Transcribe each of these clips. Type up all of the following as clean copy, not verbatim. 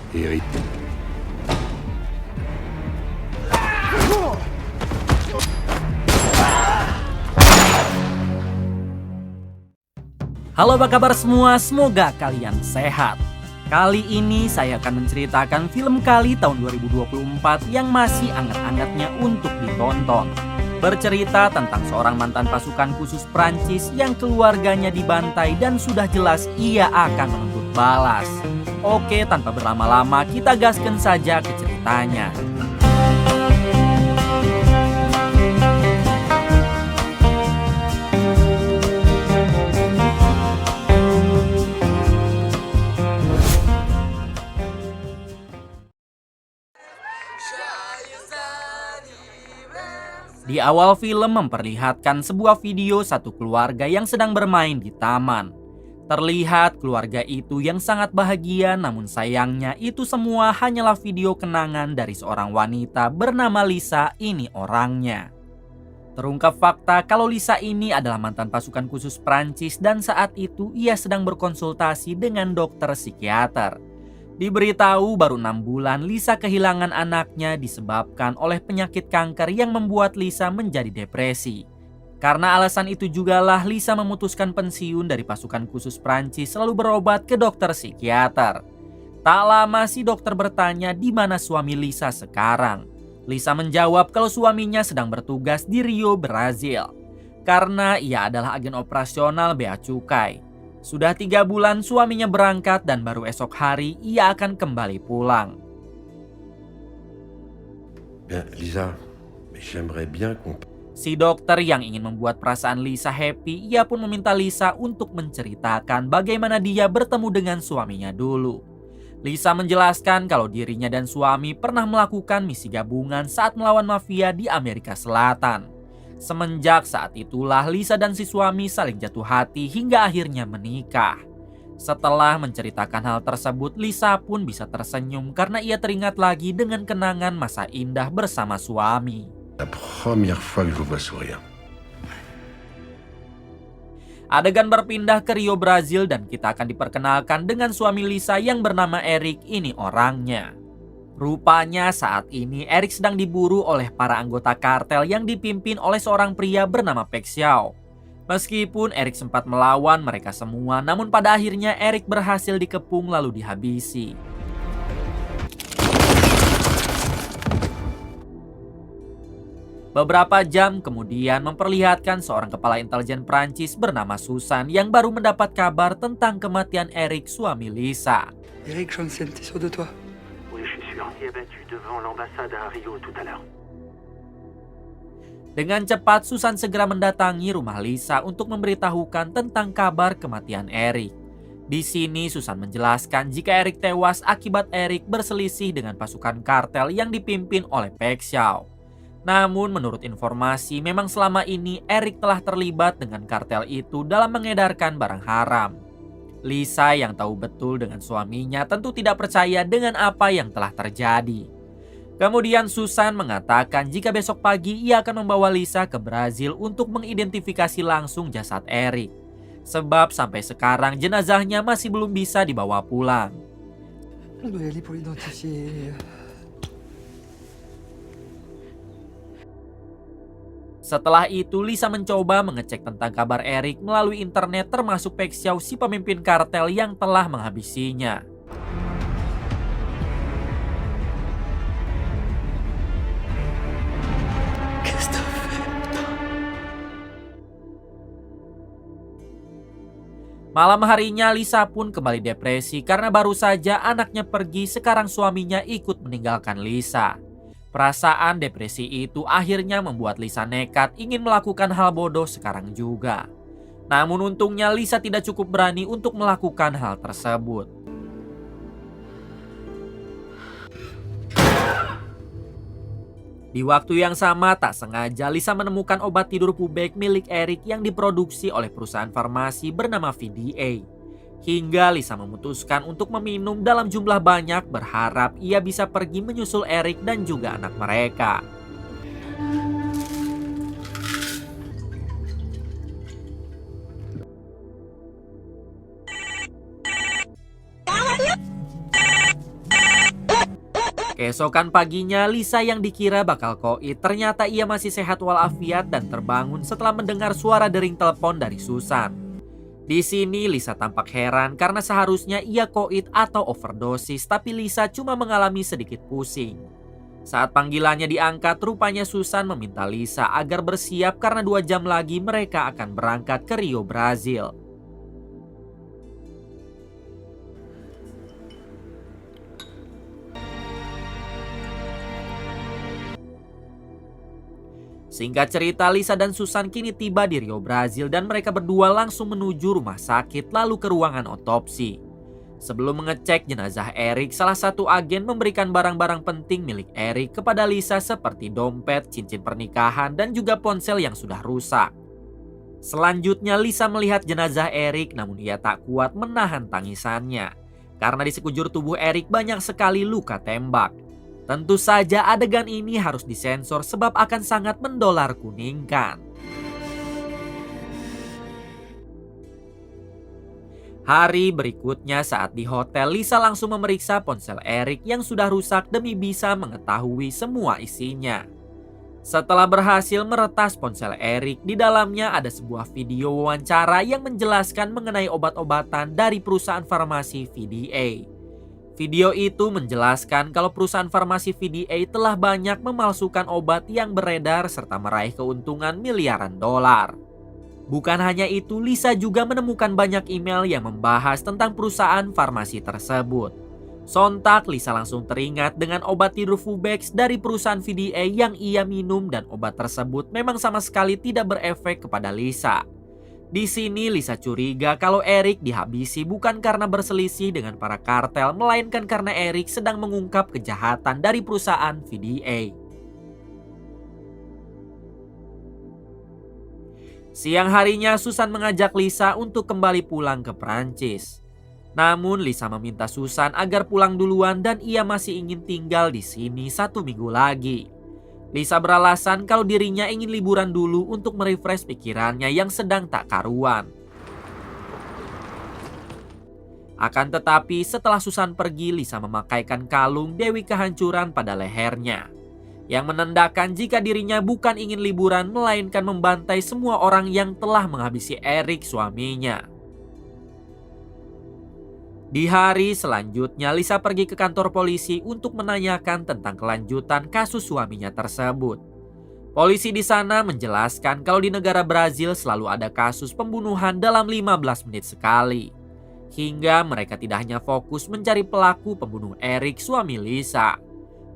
Eric. Halo, apa kabar semua? Semoga kalian sehat. Kali ini saya akan menceritakan film Kali tahun 2024 yang masih anget-angetnya untuk ditonton. Bercerita tentang seorang mantan pasukan khusus Prancis yang keluarganya dibantai dan sudah jelas ia akan menuntut balas. Oke, tanpa berlama-lama kita gaskan saja ke ceritanya. Di awal film memperlihatkan sebuah video satu keluarga yang sedang bermain di taman. Terlihat keluarga itu yang sangat bahagia, namun sayangnya itu semua hanyalah video kenangan dari seorang wanita bernama Lisa, ini orangnya. Terungkap fakta kalau Lisa ini adalah mantan pasukan khusus Prancis dan saat itu ia sedang berkonsultasi dengan dokter psikiater. Diberitahu baru 6 bulan Lisa kehilangan anaknya disebabkan oleh penyakit kanker yang membuat Lisa menjadi depresi. Karena alasan itu jugalah Lisa memutuskan pensiun dari pasukan khusus Prancis lalu berobat ke dokter psikiater. Tak lama si dokter bertanya di mana suami Lisa sekarang. Lisa menjawab kalau suaminya sedang bertugas di Rio, Brazil. Karena ia adalah agen operasional bea cukai. Sudah 3 bulan suaminya berangkat dan baru esok hari ia akan kembali pulang. Bien, Lisa, mais j'aimerais bien qu'on... Si dokter yang ingin membuat perasaan Lisa happy, ia pun meminta Lisa untuk menceritakan bagaimana dia bertemu dengan suaminya dulu. Lisa menjelaskan kalau dirinya dan suami pernah melakukan misi gabungan saat melawan mafia di Amerika Selatan. Semenjak saat itulah Lisa dan si suami saling jatuh hati hingga akhirnya menikah. Setelah menceritakan hal tersebut, Lisa pun bisa tersenyum karena ia teringat lagi dengan kenangan masa indah bersama suami. La première fois que je vous vois sourire. Adegan berpindah ke Rio, Brazil dan kita akan diperkenalkan dengan suami Lisa yang bernama Eric, ini orangnya. Rupanya saat ini Eric sedang diburu oleh para anggota kartel yang dipimpin oleh seorang pria bernama Pek Xiao. Meskipun Eric sempat melawan mereka semua, namun pada akhirnya Eric berhasil dikepung lalu dihabisi. Beberapa jam kemudian memperlihatkan seorang kepala intelijen Prancis bernama Susan yang baru mendapat kabar tentang kematian Eric, suami Lisa. Eric, Johnson, t'es sûr de toi? Oui, je suis sûr. Il est battu devant l'ambassade à Rio tout à l'heure. Dengan cepat, Susan segera mendatangi rumah Lisa untuk memberitahukan tentang kabar kematian Eric. Di sini Susan menjelaskan jika Eric tewas akibat Eric berselisih dengan pasukan kartel yang dipimpin oleh Pek Xiao. Namun menurut informasi memang selama ini Eric telah terlibat dengan kartel itu dalam mengedarkan barang haram. Lisa yang tahu betul dengan suaminya tentu tidak percaya dengan apa yang telah terjadi. Kemudian Susan mengatakan jika besok pagi ia akan membawa Lisa ke Brazil untuk mengidentifikasi langsung jasad Eric. Sebab sampai sekarang jenazahnya masih belum bisa dibawa pulang. On doit y aller pour l'identifier. Setelah itu Lisa mencoba mengecek tentang kabar Eric melalui internet termasuk Pek Xiao, si pemimpin kartel yang telah menghabisinya. Malam harinya Lisa pun kembali depresi karena baru saja anaknya pergi, sekarang suaminya ikut meninggalkan Lisa. Perasaan depresi itu akhirnya membuat Lisa nekat ingin melakukan hal bodoh sekarang juga. Namun untungnya Lisa tidak cukup berani untuk melakukan hal tersebut. Di waktu yang sama tak sengaja Lisa menemukan obat tidur Pubec milik Eric yang diproduksi oleh perusahaan farmasi bernama VDA. Hingga Lisa memutuskan untuk meminum dalam jumlah banyak berharap ia bisa pergi menyusul Eric dan juga anak mereka. Keesokan paginya, Lisa yang dikira bakal koit ternyata ia masih sehat walafiat dan terbangun setelah mendengar suara dering telepon dari Susan. Di sini Lisa tampak heran karena seharusnya ia koit atau overdosis, tapi Lisa cuma mengalami sedikit pusing. Saat panggilannya diangkat, rupanya Susan meminta Lisa agar bersiap karena 2 jam lagi mereka akan berangkat ke Rio, Brazil. Singkat cerita, Lisa dan Susan kini tiba di Rio, Brazil dan mereka berdua langsung menuju rumah sakit lalu ke ruangan otopsi. Sebelum mengecek jenazah Eric, salah satu agen memberikan barang-barang penting milik Eric kepada Lisa seperti dompet, cincin pernikahan, dan juga ponsel yang sudah rusak. Selanjutnya Lisa melihat jenazah Eric namun ia tak kuat menahan tangisannya. Karena di sekujur tubuh Eric banyak sekali luka tembak. Tentu saja adegan ini harus disensor sebab akan sangat mendolar kuningkan. Hari berikutnya saat di hotel, Lisa langsung memeriksa ponsel Eric yang sudah rusak demi bisa mengetahui semua isinya. Setelah berhasil meretas ponsel Eric, di dalamnya ada sebuah video wawancara yang menjelaskan mengenai obat-obatan dari perusahaan farmasi VDA. Video itu menjelaskan kalau perusahaan farmasi VDA telah banyak memalsukan obat yang beredar serta meraih keuntungan miliaran dolar. Bukan hanya itu, Lisa juga menemukan banyak email yang membahas tentang perusahaan farmasi tersebut. Sontak Lisa langsung teringat dengan obat tidur Fubex dari perusahaan VDA yang ia minum dan obat tersebut memang sama sekali tidak berefek kepada Lisa. Di sini Lisa curiga kalau Eric dihabisi bukan karena berselisih dengan para kartel, melainkan karena Eric sedang mengungkap kejahatan dari perusahaan VDA. Siang harinya Susan mengajak Lisa untuk kembali pulang ke Prancis. Namun Lisa meminta Susan agar pulang duluan dan ia masih ingin tinggal di sini 1 minggu lagi. Lisa beralasan kalau dirinya ingin liburan dulu untuk merefresh pikirannya yang sedang tak karuan. Akan tetapi setelah Susan pergi, Lisa memakaikan kalung Dewi Kehancuran pada lehernya, yang menandakan jika dirinya bukan ingin liburan melainkan membantai semua orang yang telah menghabisi Eric, suaminya. Di hari selanjutnya, Lisa pergi ke kantor polisi untuk menanyakan tentang kelanjutan kasus suaminya tersebut. Polisi di sana menjelaskan kalau di negara Brazil selalu ada kasus pembunuhan dalam 15 menit sekali. Hingga mereka tidak hanya fokus mencari pelaku pembunuh Eric, suami Lisa.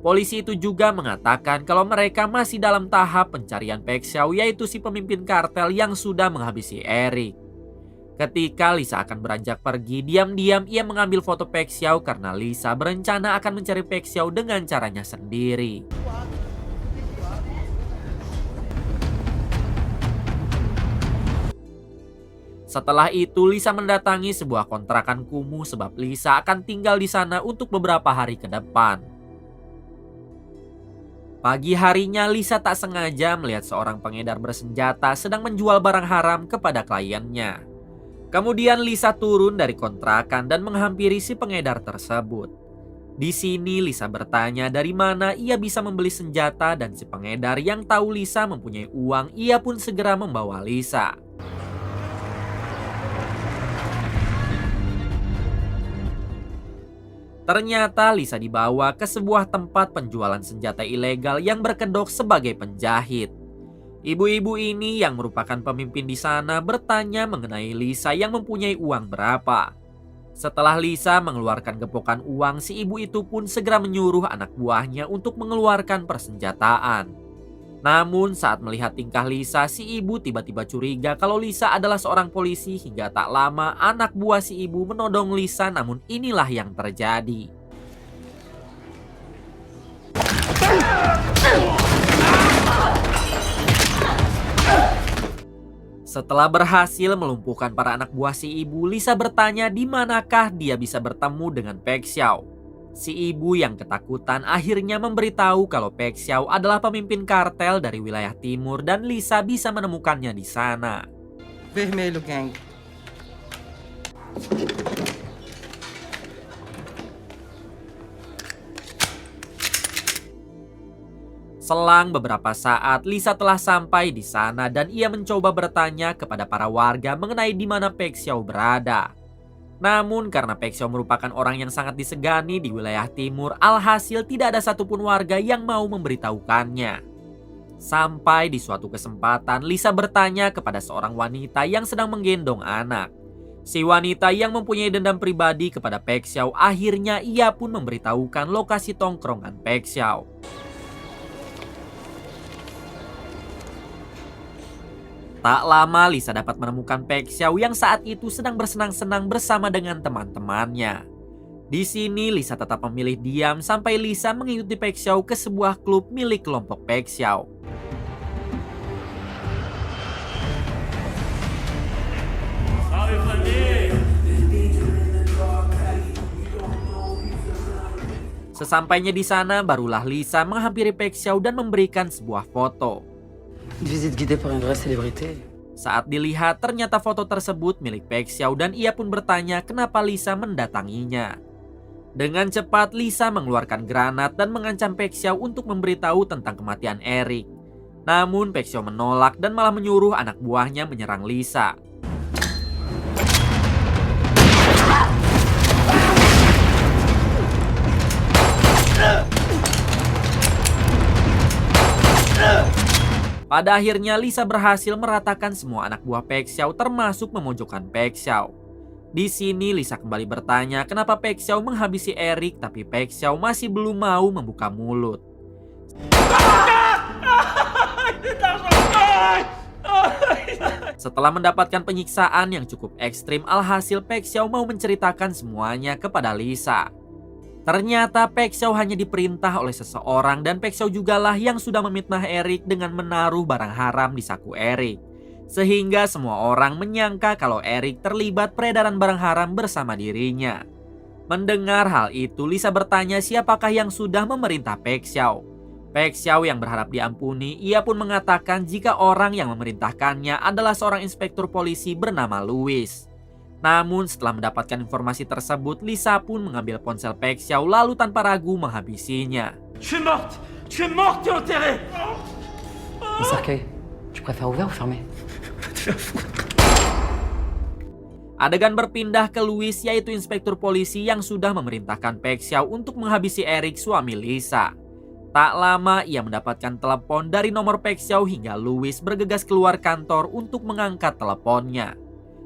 Polisi itu juga mengatakan kalau mereka masih dalam tahap pencarian Pek Xiao, yaitu si pemimpin kartel yang sudah menghabisi Eric. Ketika Lisa akan beranjak pergi, diam-diam ia mengambil foto Pek Xiao karena Lisa berencana akan mencari Pek Xiao dengan caranya sendiri. Setelah itu Lisa mendatangi sebuah kontrakan kumuh sebab Lisa akan tinggal di sana untuk beberapa hari ke depan. Pagi harinya Lisa tak sengaja melihat seorang pengedar bersenjata sedang menjual barang haram kepada kliennya. Kemudian Lisa turun dari kontrakan dan menghampiri si pengedar tersebut. Di sini Lisa bertanya dari mana ia bisa membeli senjata dan si pengedar yang tahu Lisa mempunyai uang, ia pun segera membawa Lisa. Ternyata Lisa dibawa ke sebuah tempat penjualan senjata ilegal yang berkedok sebagai penjahit. Ibu-ibu ini yang merupakan pemimpin di sana bertanya mengenai Lisa yang mempunyai uang berapa. Setelah Lisa mengeluarkan gepokan uang, si ibu itu pun segera menyuruh anak buahnya untuk mengeluarkan persenjataan. Namun saat melihat tingkah Lisa, si ibu tiba-tiba curiga kalau Lisa adalah seorang polisi hingga tak lama anak buah si ibu menodong Lisa, namun inilah yang terjadi. Setelah berhasil melumpuhkan para anak buah si ibu, Lisa bertanya di manakah dia bisa bertemu dengan Pek Xiao. Si ibu yang ketakutan akhirnya memberitahu kalau Pek Xiao adalah pemimpin kartel dari wilayah timur dan Lisa bisa menemukannya di sana. Vermelho Gang. Selang beberapa saat, Lisa telah sampai di sana dan ia mencoba bertanya kepada para warga mengenai di mana Pek Xiao berada. Namun karena Pek Xiao merupakan orang yang sangat disegani di wilayah timur, alhasil tidak ada satupun warga yang mau memberitahukannya. Sampai di suatu kesempatan, Lisa bertanya kepada seorang wanita yang sedang menggendong anak. Si wanita yang mempunyai dendam pribadi kepada Pek Xiao, akhirnya ia pun memberitahukan lokasi tongkrongan Pek Xiao. Tak lama Lisa dapat menemukan Pek Xiao yang saat itu sedang bersenang-senang bersama dengan teman-temannya. Di sini Lisa tetap memilih diam sampai Lisa mengikuti Pek Xiao ke sebuah klub milik kelompok Pek Xiao. Sesampainya di sana, barulah Lisa menghampiri Pek Xiao dan memberikan sebuah foto. Une visite guidée par une vraie célébrité. Saat dilihat, ternyata foto tersebut milik Pek Xiao dan ia pun bertanya kenapa Lisa mendatanginya. Dengan cepat, Lisa mengeluarkan granat dan mengancam Pek Xiao untuk memberitahu tentang kematian Eric. Namun Pek Xiao menolak dan malah menyuruh anak buahnya menyerang Lisa. Pada akhirnya Lisa berhasil meratakan semua anak buah Pek Xiao termasuk memojokkan Pek Xiao. Di sini Lisa kembali bertanya kenapa Pek Xiao menghabisi Eric, tapi Pek Xiao masih belum mau membuka mulut. Setelah mendapatkan penyiksaan yang cukup ekstrim, alhasil Pek Xiao mau menceritakan semuanya kepada Lisa. Ternyata Pek Xiao hanya diperintah oleh seseorang dan Pek Xiao jugalah yang sudah memfitnah Eric dengan menaruh barang haram di saku Eric. Sehingga semua orang menyangka kalau Eric terlibat peredaran barang haram bersama dirinya. Mendengar hal itu, Lisa bertanya siapakah yang sudah memerintah Pek Xiao. Pek Xiao yang berharap diampuni, ia pun mengatakan jika orang yang memerintahkannya adalah seorang inspektur polisi bernama Louis. Namun setelah mendapatkan informasi tersebut, Lisa pun mengambil ponsel Pek Xiao lalu tanpa ragu menghabisinya. Je suis morte et enterrée. Le cercueil, tu préfères ouvert ou fermé? Adegan berpindah ke Louis, yaitu inspektur polisi yang sudah memerintahkan Pek Xiao untuk menghabisi Eric, suami Lisa. Tak lama ia mendapatkan telepon dari nomor Pek Xiao hingga Louis bergegas keluar kantor untuk mengangkat teleponnya.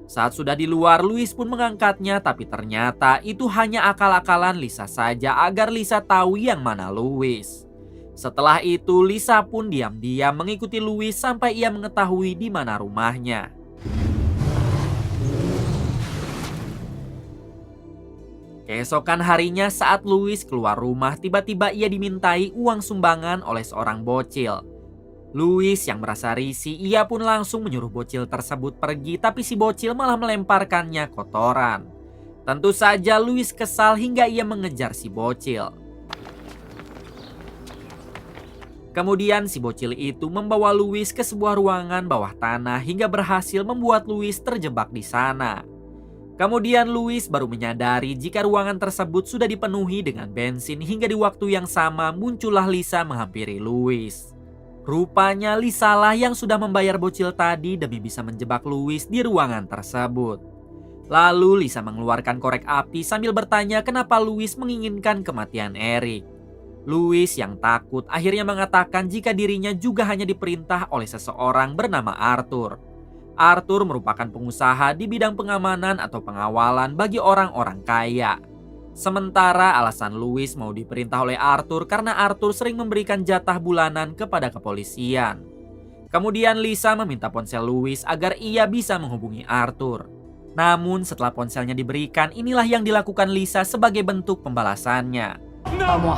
Saat sudah di luar, Louis pun mengangkatnya, tapi ternyata itu hanya akal-akalan Lisa saja agar Lisa tahu yang mana Louis. Setelah itu, Lisa pun diam-diam mengikuti Louis sampai ia mengetahui di mana rumahnya. Keesokan harinya saat Louis keluar rumah, tiba-tiba ia dimintai uang sumbangan oleh seorang bocil. Louis yang merasa risih, ia pun langsung menyuruh bocil tersebut pergi, tapi si bocil malah melemparkannya kotoran. Tentu saja Louis kesal hingga ia mengejar si bocil. Kemudian si bocil itu membawa Louis ke sebuah ruangan bawah tanah hingga berhasil membuat Louis terjebak di sana. Kemudian Louis baru menyadari jika ruangan tersebut sudah dipenuhi dengan bensin hingga di waktu yang sama muncullah Lisa menghampiri Louis. Rupanya Lisa lah yang sudah membayar bocil tadi demi bisa menjebak Louis di ruangan tersebut. Lalu Lisa mengeluarkan korek api sambil bertanya kenapa Louis menginginkan kematian Eric. Louis yang takut akhirnya mengatakan jika dirinya juga hanya diperintah oleh seseorang bernama Arthur. Arthur merupakan pengusaha di bidang pengamanan atau pengawalan bagi orang-orang kaya. Sementara alasan Louis mau diperintah oleh Arthur karena Arthur sering memberikan jatah bulanan kepada kepolisian. Kemudian Lisa meminta ponsel Louis agar ia bisa menghubungi Arthur. Namun setelah ponselnya diberikan, inilah yang dilakukan Lisa sebagai bentuk pembalasannya. Pas moi.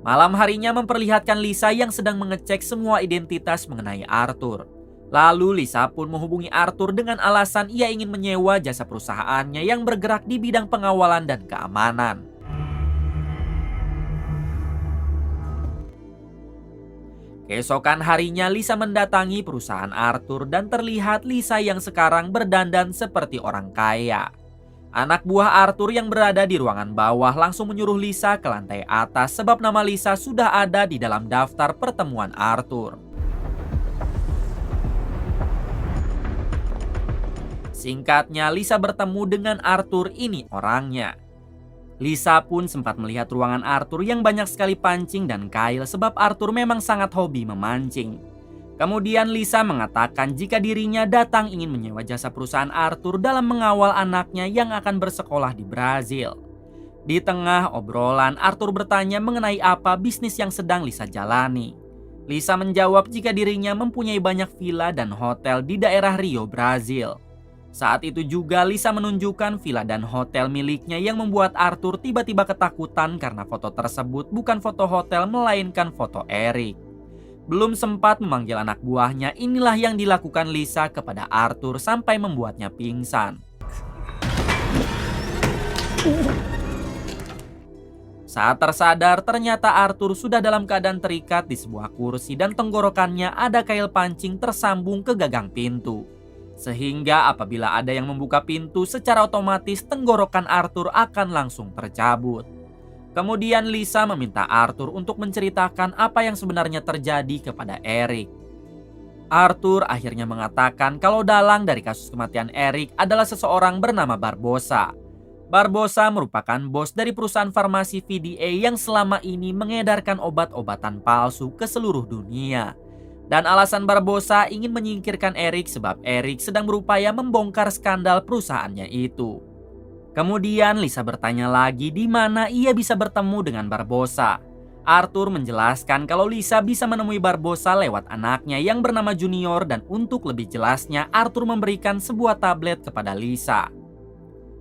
Malam harinya memperlihatkan Lisa yang sedang mengecek semua identitas mengenai Arthur. Lalu Lisa pun menghubungi Arthur dengan alasan ia ingin menyewa jasa perusahaannya yang bergerak di bidang pengawalan dan keamanan. Keesokan harinya Lisa mendatangi perusahaan Arthur dan terlihat Lisa yang sekarang berdandan seperti orang kaya. Anak buah Arthur yang berada di ruangan bawah langsung menyuruh Lisa ke lantai atas sebab nama Lisa sudah ada di dalam daftar pertemuan Arthur. Singkatnya, Lisa bertemu dengan Arthur, ini orangnya. Lisa pun sempat melihat ruangan Arthur yang banyak sekali pancing dan kail sebab Arthur memang sangat hobi memancing. Kemudian Lisa mengatakan jika dirinya datang ingin menyewa jasa perusahaan Arthur dalam mengawal anaknya yang akan bersekolah di Brazil. Di tengah obrolan, Arthur bertanya mengenai apa bisnis yang sedang Lisa jalani. Lisa menjawab jika dirinya mempunyai banyak villa dan hotel di daerah Rio, Brazil. Saat itu juga Lisa menunjukkan villa dan hotel miliknya yang membuat Arthur tiba-tiba ketakutan karena foto tersebut bukan foto hotel melainkan foto Eric. Belum sempat memanggil anak buahnya, inilah yang dilakukan Lisa kepada Arthur sampai membuatnya pingsan. Saat tersadar, ternyata Arthur sudah dalam keadaan terikat di sebuah kursi dan tenggorokannya ada kail pancing tersambung ke gagang pintu. Sehingga apabila ada yang membuka pintu, secara otomatis tenggorokan Arthur akan langsung tercabut. Kemudian Lisa meminta Arthur untuk menceritakan apa yang sebenarnya terjadi kepada Eric. Arthur akhirnya mengatakan kalau dalang dari kasus kematian Eric adalah seseorang bernama Barbosa. Barbosa merupakan bos dari perusahaan farmasi VDA yang selama ini mengedarkan obat-obatan palsu ke seluruh dunia. Dan alasan Barbosa ingin menyingkirkan Eric sebab Eric sedang berupaya membongkar skandal perusahaannya itu. Kemudian Lisa bertanya lagi di mana ia bisa bertemu dengan Barbosa. Arthur menjelaskan kalau Lisa bisa menemui Barbosa lewat anaknya yang bernama Junior dan untuk lebih jelasnya Arthur memberikan sebuah tablet kepada Lisa.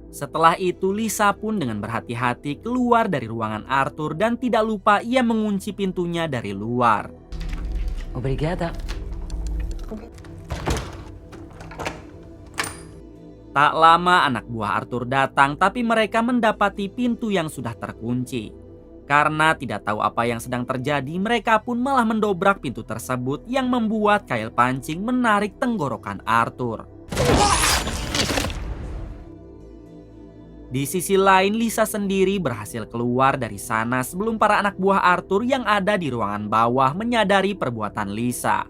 Setelah itu Lisa pun dengan berhati-hati keluar dari ruangan Arthur dan tidak lupa ia mengunci pintunya dari luar. Obrigada. Tak lama anak buah Arthur datang tapi mereka mendapati pintu yang sudah terkunci. Karena tidak tahu apa yang sedang terjadi, mereka pun malah mendobrak pintu tersebut yang membuat kail pancing menarik tenggorokan Arthur. Di sisi lain, Lisa sendiri berhasil keluar dari sana sebelum para anak buah Arthur yang ada di ruangan bawah menyadari perbuatan Lisa.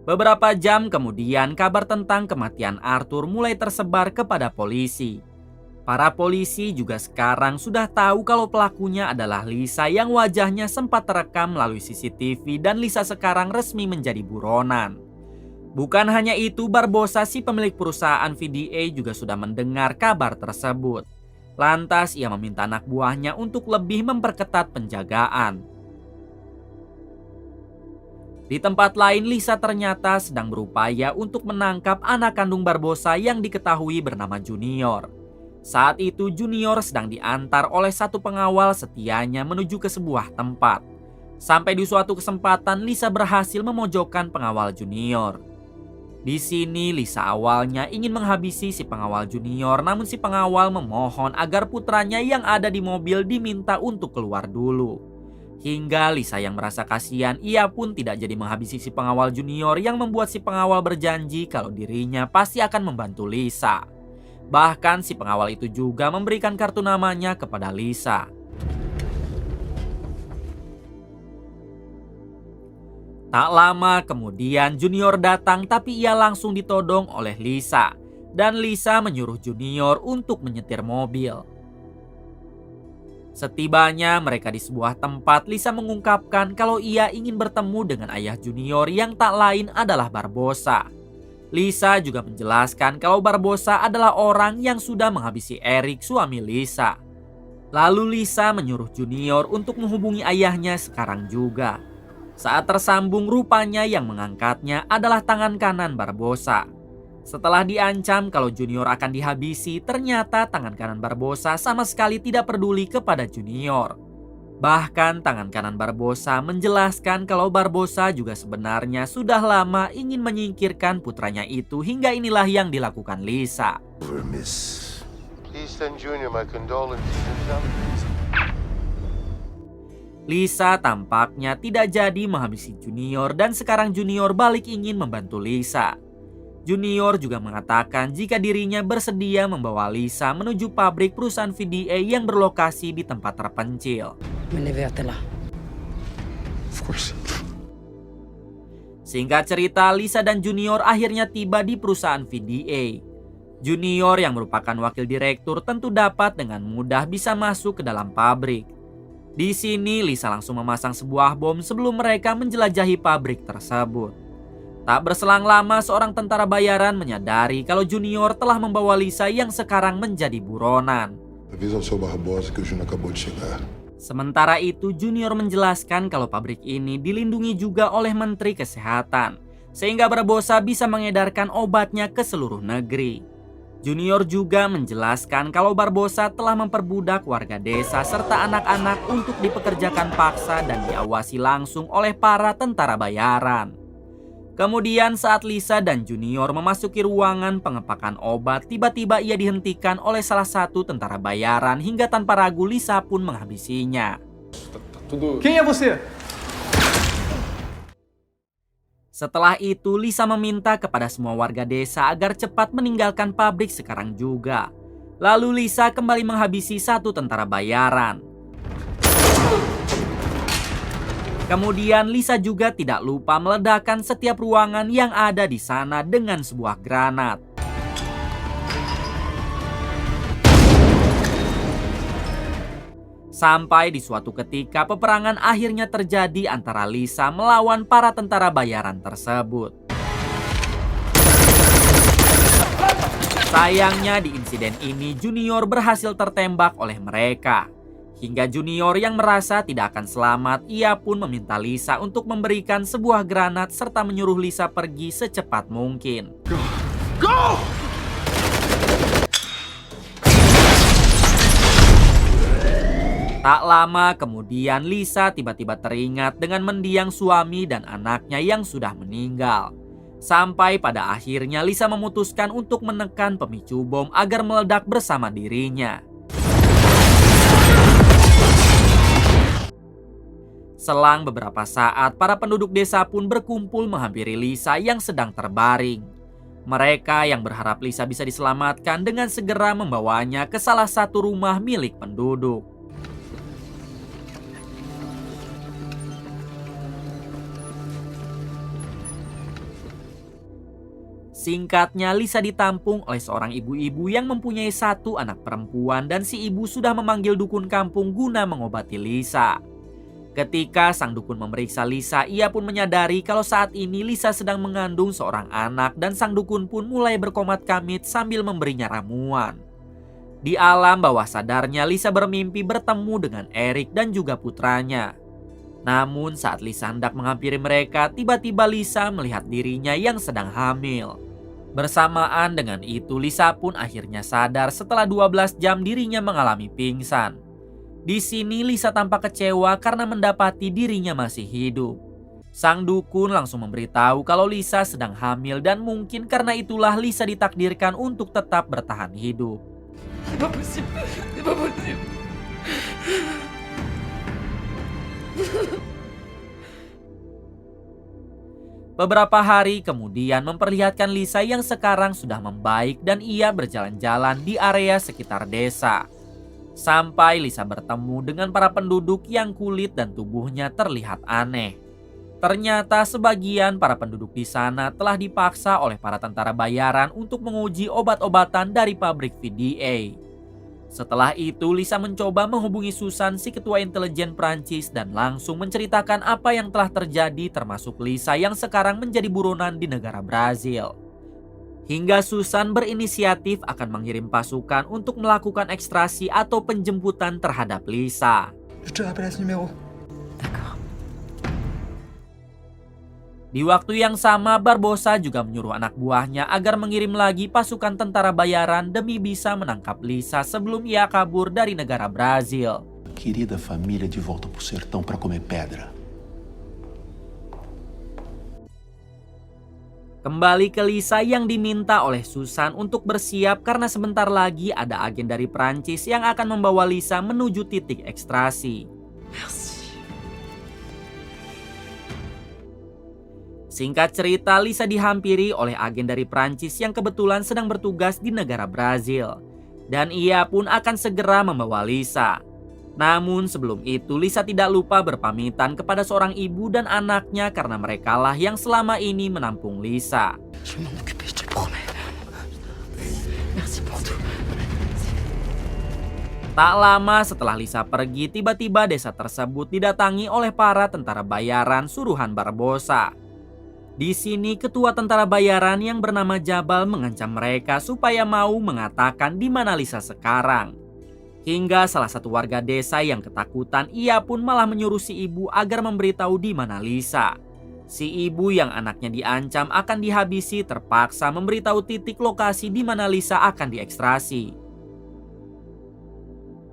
Beberapa jam kemudian, kabar tentang kematian Arthur mulai tersebar kepada polisi. Para polisi juga sekarang sudah tahu kalau pelakunya adalah Lisa yang wajahnya sempat terekam melalui CCTV dan Lisa sekarang resmi menjadi buronan. Bukan hanya itu, Barbosa si pemilik perusahaan VDA juga sudah mendengar kabar tersebut. Lantas ia meminta anak buahnya untuk lebih memperketat penjagaan. Di tempat lain, Lisa ternyata sedang berupaya untuk menangkap anak kandung Barbosa yang diketahui bernama Junior. Saat itu Junior sedang diantar oleh satu pengawal setianya menuju ke sebuah tempat. Sampai di suatu kesempatan Lisa berhasil memojokkan pengawal Junior. Di sini Lisa awalnya ingin menghabisi si pengawal Junior, namun si pengawal memohon agar putranya yang ada di mobil diminta untuk keluar dulu. Hingga Lisa yang merasa kasihan, ia pun tidak jadi menghabisi si pengawal Junior yang membuat si pengawal berjanji kalau dirinya pasti akan membantu Lisa. Bahkan si pengawal itu juga memberikan kartu namanya kepada Lisa. Tak lama kemudian Junior datang tapi ia langsung ditodong oleh Lisa. Dan Lisa menyuruh Junior untuk menyetir mobil. Setibanya mereka di sebuah tempat, Lisa mengungkapkan kalau ia ingin bertemu dengan ayah Junior yang tak lain adalah Barbosa. Lisa juga menjelaskan kalau Barbosa adalah orang yang sudah menghabisi Eric, suami Lisa. Lalu Lisa menyuruh Junior untuk menghubungi ayahnya sekarang juga. Saat tersambung, rupanya yang mengangkatnya adalah tangan kanan Barbosa. Setelah diancam kalau Junior akan dihabisi, ternyata tangan kanan Barbosa sama sekali tidak peduli kepada Junior. Bahkan tangan kanan Barbosa menjelaskan kalau Barbosa juga sebenarnya sudah lama ingin menyingkirkan putranya itu, hingga inilah yang dilakukan Lisa. Please send Junior my condolences. Lisa tampaknya tidak jadi menghabisi Junior dan sekarang Junior balik ingin membantu Lisa. Junior juga mengatakan jika dirinya bersedia membawa Lisa menuju pabrik perusahaan VDA yang berlokasi di tempat terpencil. Me levei até lá. Of course. Singkat cerita, Lisa dan Junior akhirnya tiba di perusahaan VDA. Junior yang merupakan wakil direktur tentu dapat dengan mudah bisa masuk ke dalam pabrik. Di sini Lisa langsung memasang sebuah bom sebelum mereka menjelajahi pabrik tersebut. Tak berselang lama seorang tentara bayaran menyadari kalau Junior telah membawa Lisa yang sekarang menjadi buronan. Avisa ao seu Barbosa que o Júnior acabou de chegar. Sementara itu Junior menjelaskan kalau pabrik ini dilindungi juga oleh Menteri Kesehatan, sehingga Barbosa bisa mengedarkan obatnya ke seluruh negeri. Junior juga menjelaskan kalau Barbosa telah memperbudak warga desa serta anak-anak untuk dipekerjakan paksa dan diawasi langsung oleh para tentara bayaran. Kemudian saat Lisa dan Junior memasuki ruangan pengepakan obat, tiba-tiba ia dihentikan oleh salah satu tentara bayaran hingga tanpa ragu Lisa pun menghabisinya. Quem é você? Setelah itu Lisa meminta kepada semua warga desa agar cepat meninggalkan pabrik sekarang juga. Lalu Lisa kembali menghabisi satu tentara bayaran. Kemudian Lisa juga tidak lupa meledakkan setiap ruangan yang ada di sana dengan sebuah granat. Sampai di suatu ketika peperangan akhirnya terjadi antara Lisa melawan para tentara bayaran tersebut. Sayangnya di insiden ini Junior berhasil tertembak oleh mereka. Hingga Junior yang merasa tidak akan selamat, ia pun meminta Lisa untuk memberikan sebuah granat serta menyuruh Lisa pergi secepat mungkin. Go! Tak lama kemudian Lisa tiba-tiba teringat dengan mendiang suami dan anaknya yang sudah meninggal. Sampai pada akhirnya Lisa memutuskan untuk menekan pemicu bom agar meledak bersama dirinya. Selang beberapa saat, para penduduk desa pun berkumpul menghampiri Lisa yang sedang terbaring. Mereka yang berharap Lisa bisa diselamatkan dengan segera membawanya ke salah satu rumah milik penduduk. Singkatnya, Lisa ditampung oleh seorang ibu-ibu yang mempunyai satu anak perempuan dan si ibu sudah memanggil dukun kampung guna mengobati Lisa. Ketika sang dukun memeriksa Lisa, ia pun menyadari kalau saat ini Lisa sedang mengandung seorang anak dan sang dukun pun mulai berkomat kamit sambil memberinya ramuan. Di alam bawah sadarnya, Lisa bermimpi bertemu dengan Eric dan juga putranya. Namun saat Lisa hendak menghampiri mereka, tiba-tiba Lisa melihat dirinya yang sedang hamil. Bersamaan dengan itu, Lisa pun akhirnya sadar setelah 12 jam dirinya mengalami pingsan. Di sini Lisa tampak kecewa karena mendapati dirinya masih hidup. Sang dukun langsung memberitahu kalau Lisa sedang hamil dan mungkin karena itulah Lisa ditakdirkan untuk tetap bertahan hidup. Beberapa hari kemudian memperlihatkan Lisa yang sekarang sudah membaik dan ia berjalan-jalan di area sekitar desa. Sampai Lisa bertemu dengan para penduduk yang kulit dan tubuhnya terlihat aneh. Ternyata sebagian para penduduk di sana telah dipaksa oleh para tentara bayaran untuk menguji obat-obatan dari pabrik VDA. Setelah itu Lisa mencoba menghubungi Susan, si ketua intelijen Prancis, dan langsung menceritakan apa yang telah terjadi termasuk Lisa yang sekarang menjadi buronan di negara Brazil. Hingga Susan berinisiatif akan mengirim pasukan untuk melakukan ekstrasi atau penjemputan terhadap Lisa. Di waktu yang sama, Barbosa juga menyuruh anak buahnya agar mengirim lagi pasukan tentara bayaran demi bisa menangkap Lisa sebelum ia kabur dari negara Brazil. Querida família de volta pro sertão para comer pedra. Kembali ke Lisa yang diminta oleh Susan untuk bersiap karena sebentar lagi ada agen dari Prancis yang akan membawa Lisa menuju titik ekstrasi. Singkat cerita, Lisa dihampiri oleh agen dari Prancis yang kebetulan sedang bertugas di negara Brazil. Dan ia pun akan segera membawa Lisa. Namun sebelum itu Lisa tidak lupa berpamitan kepada seorang ibu dan anaknya karena merekalah yang selama ini menampung Lisa. Je vais m'en occuper, je te promets. Merci pour tout. Tak lama setelah Lisa pergi, tiba-tiba desa tersebut didatangi oleh para tentara bayaran suruhan Barbosa. Di sini ketua tentara bayaran yang bernama Jabal mengancam mereka supaya mau mengatakan di mana Lisa sekarang. Hingga salah satu warga desa yang ketakutan, ia pun malah menyuruh si ibu agar memberitahu di mana Lisa. Si ibu yang anaknya diancam akan dihabisi terpaksa memberitahu titik lokasi di mana Lisa akan diekstrasi.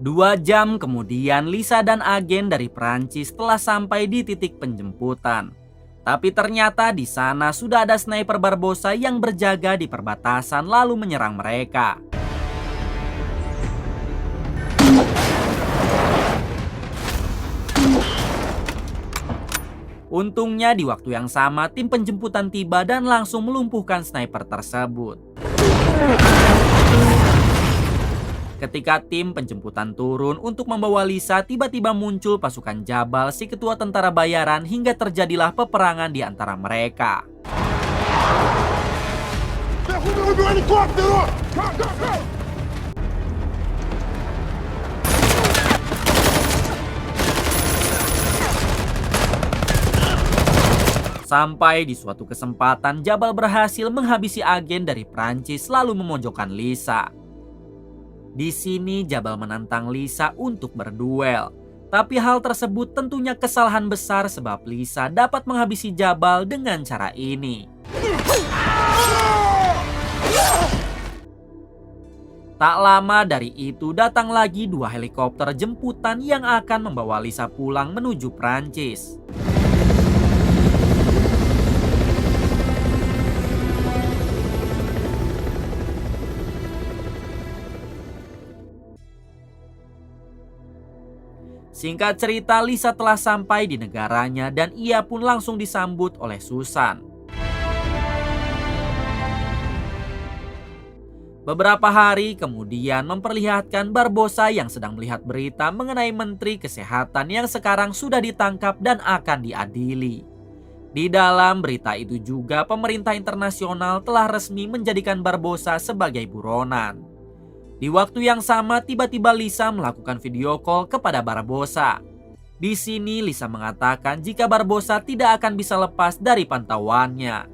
2 jam kemudian Lisa dan agen dari Prancis telah sampai di titik penjemputan. Tapi ternyata di sana sudah ada sniper Barbosa yang berjaga di perbatasan lalu menyerang mereka. Untungnya di waktu yang sama tim penjemputan tiba dan langsung melumpuhkan sniper tersebut. Ketika tim penjemputan turun untuk membawa Lisa, tiba-tiba muncul pasukan Jabal, si ketua tentara bayaran, hingga terjadilah peperangan di antara mereka. Sampai di suatu kesempatan, Jabal berhasil menghabisi agen dari Prancis lalu memojokkan Lisa. Di sini Jabal menantang Lisa untuk berduel. Tapi hal tersebut tentunya kesalahan besar sebab Lisa dapat menghabisi Jabal dengan cara ini. Tak lama dari itu datang lagi 2 helikopter jemputan yang akan membawa Lisa pulang menuju Prancis. Singkat cerita, Lisa telah sampai di negaranya dan ia pun langsung disambut oleh Susan. Beberapa hari kemudian memperlihatkan Barbosa yang sedang melihat berita mengenai Menteri Kesehatan yang sekarang sudah ditangkap dan akan diadili. Di dalam berita itu juga pemerintah internasional telah resmi menjadikan Barbosa sebagai buronan. Di waktu yang sama tiba-tiba Lisa melakukan video call kepada Barbosa. Di sini Lisa mengatakan jika Barbosa tidak akan bisa lepas dari pantauannya.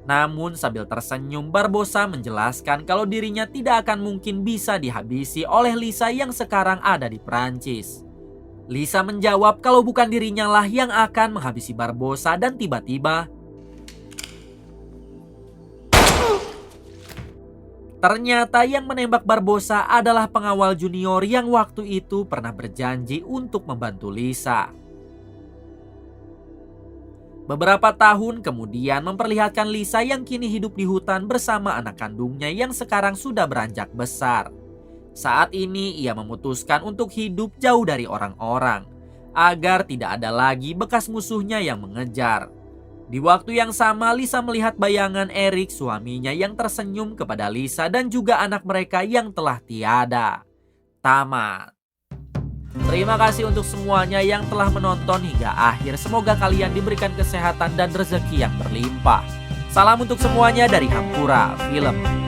Namun sambil tersenyum Barbosa menjelaskan kalau dirinya tidak akan mungkin bisa dihabisi oleh Lisa yang sekarang ada di Prancis. Lisa menjawab kalau bukan dirinya lah yang akan menghabisi Barbosa dan tiba-tiba ternyata yang menembak Barbosa adalah pengawal junior yang waktu itu pernah berjanji untuk membantu Lisa. Beberapa tahun kemudian memperlihatkan Lisa yang kini hidup di hutan bersama anak kandungnya yang sekarang sudah beranjak besar. Saat ini ia memutuskan untuk hidup jauh dari orang-orang agar tidak ada lagi bekas musuhnya yang mengejar. Di waktu yang sama Lisa melihat bayangan Eric, suaminya, yang tersenyum kepada Lisa dan juga anak mereka yang telah tiada. Tamat. Terima kasih untuk semuanya yang telah menonton hingga akhir. Semoga kalian diberikan kesehatan dan rezeki yang berlimpah. Salam untuk semuanya dari Hampura Film.